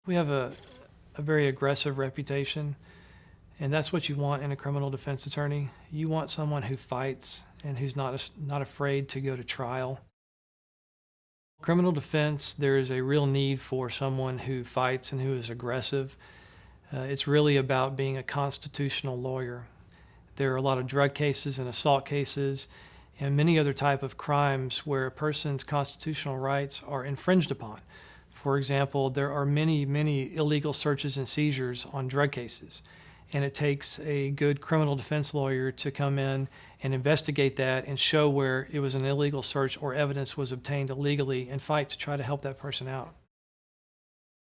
We have a very aggressive reputation, and that's what you want in a criminal defense attorney. You want someone who fights and who's not afraid to go to trial. Criminal defense, there is a real need for someone who fights and who is aggressive. It's really about being a constitutional lawyer. There are a lot of drug cases and assault cases and many other type of crimes where a person's constitutional rights are infringed upon. For example, there are many illegal searches and seizures on drug cases, and it takes a good criminal defense lawyer to come in and investigate that and show where it was an illegal search or evidence was obtained illegally and fight to try to help that person out.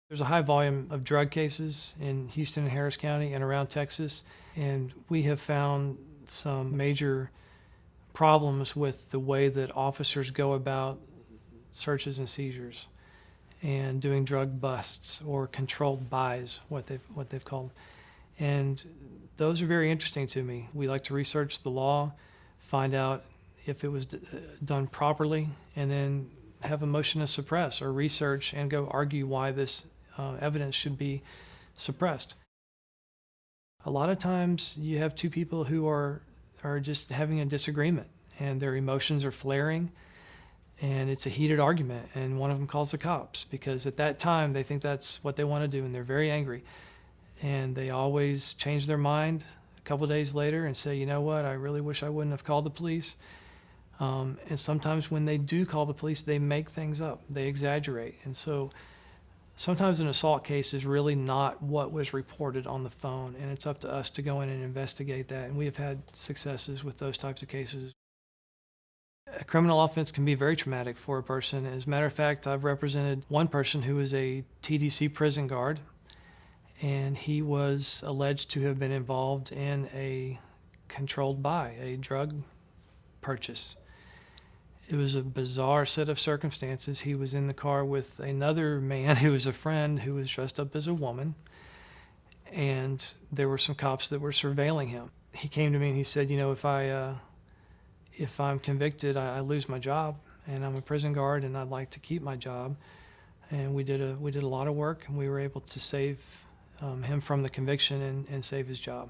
There's a high volume of drug cases in Houston and Harris County and around Texas, and we have found some major problems with the way that officers go about searches and seizures and doing drug busts or controlled buys, what they've called. And those are very interesting to me. We like to research the law, find out if it was done properly, and then have a motion to suppress or research and go argue why this evidence should be suppressed. A lot of times you have two people who are just having a disagreement and their emotions are flaring and it's a heated argument, and one of them calls the cops because at that time they think that's what they want to do and they're very angry. And they always change their mind a couple of days later and say, you know what, I really wish I wouldn't have called the police. And sometimes when they do call the police, they make things up, they exaggerate. And so sometimes an assault case is really not what was reported on the phone, and it's up to us to go in and investigate that. And we have had successes with those types of cases. A criminal offense can be very traumatic for a person. As a matter of fact, I've represented one person who was a TDC prison guard, and he was alleged to have been involved in a controlled buy, a drug purchase. It was a bizarre set of circumstances. He was in the car with another man who was a friend who was dressed up as a woman, and there were some cops that were surveilling him. He came to me and he said, you know, if I'm convicted, I lose my job, and I'm a prison guard, and I'd like to keep my job. And we did a lot of work, and we were able to save him from the conviction and save his job.